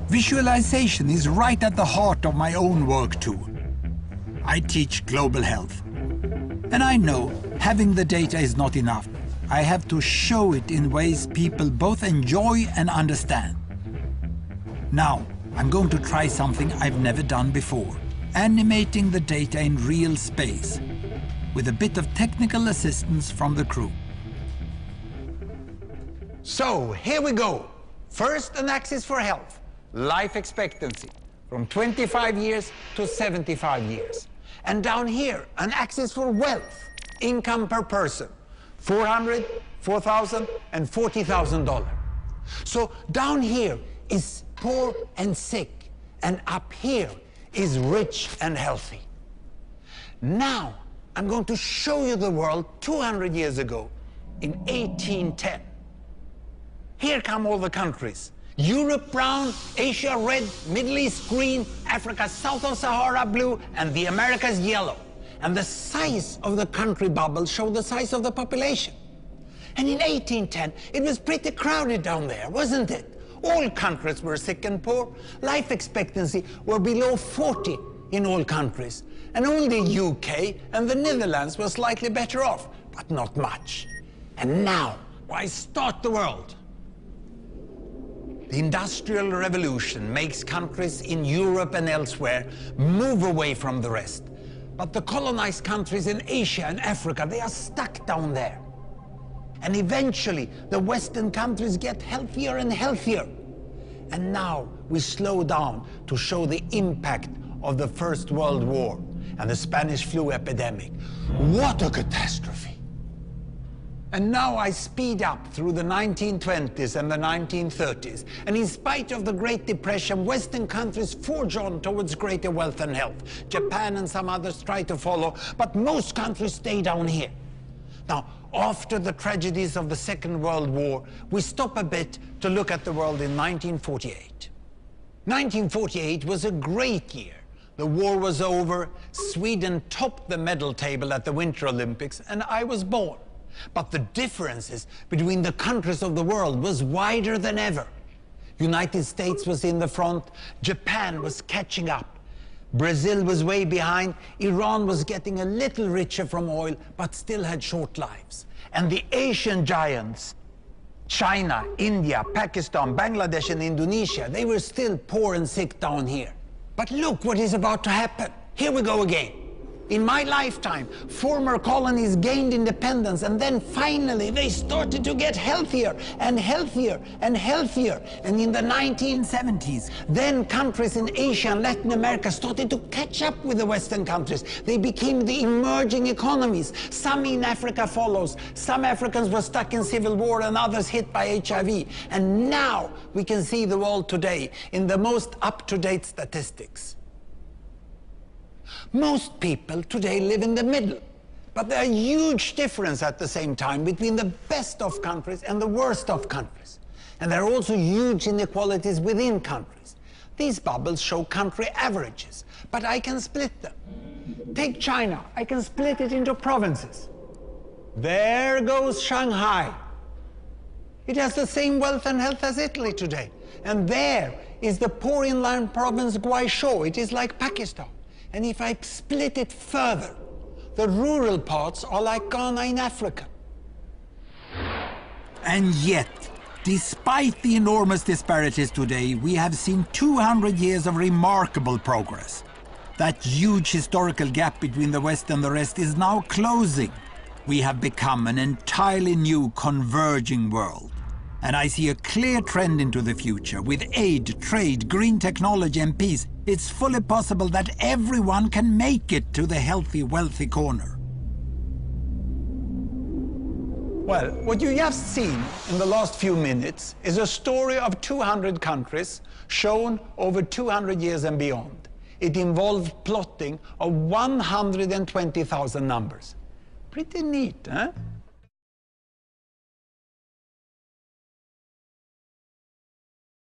Visualization is right at the heart of my own work too. I teach global health. And I know having the data is not enough. I have to show it in ways people both enjoy and understand. Now, I'm going to try something I've never done before. Animating the data in real space, with a bit of technical assistance from the crew. So, here we go. First, an axis for health, life expectancy, from 25 years to 75 years. And down here, an axis for wealth, income per person, $400, $4,000, and $40,000. So down here is poor and sick, and up here is rich and healthy. Now, I'm going to show you the world 200 years ago, in 1810. Here come all the countries. Europe brown, Asia red, Middle East green, Africa south of Sahara blue, and the Americas yellow. And the size of the country bubbles show the size of the population. And in 1810, it was pretty crowded down there, wasn't it? All countries were sick and poor. Life expectancy were below 40 in all countries. And only UK and the Netherlands were slightly better off, but not much. And now, why start the world? The Industrial Revolution makes countries in Europe and elsewhere move away from the rest. But the colonized countries in Asia and Africa, they are stuck down there. And eventually, the Western countries get healthier and healthier. And now we slow down to show the impact of the First World War and the Spanish flu epidemic. What a catastrophe! And now I speed up through the 1920s and the 1930s. And in spite of the Great Depression, Western countries forge on towards greater wealth and health. Japan and some others try to follow, but most countries stay down here. Now, after the tragedies of the Second World War, we stop a bit to look at the world in 1948. 1948 was a great year. The war was over, Sweden topped the medal table at the Winter Olympics, and I was born. But the differences between the countries of the world was wider than ever. United States was in the front, Japan was catching up. Brazil was way behind, Iran was getting a little richer from oil, but still had short lives. And the Asian giants, China, India, Pakistan, Bangladesh, and Indonesia, they were still poor and sick down here. But look what is about to happen. Here we go again. In my lifetime, former colonies gained independence, and then finally they started to get healthier and healthier and healthier. And in the 1970s, then countries in Asia and Latin America started to catch up with the Western countries. They became the emerging economies. Some in Africa follows. Some Africans were stuck in civil war and others hit by HIV. And now we can see the world today in the most up-to-date statistics. Most people today live in the middle, but there are huge differences at the same time between the best of countries and the worst of countries. And there are also huge inequalities within countries. These bubbles show country averages, but I can split them. Take China, I can split it into provinces. There goes Shanghai. It has the same wealth and health as Italy today. And there is the poor inland province Guizhou. It is like Pakistan. And if I split it further, the rural parts are like Ghana in Africa. And yet, despite the enormous disparities today, we have seen 200 years of remarkable progress. That huge historical gap between the West and the rest is now closing. We have become an entirely new converging world. And I see a clear trend into the future. With aid, trade, green technology and peace, it's fully possible that everyone can make it to the healthy, wealthy corner. Well, what you have seen in the last few minutes is a story of 200 countries shown over 200 years and beyond. It involved plotting of 120,000 numbers. Pretty neat, huh?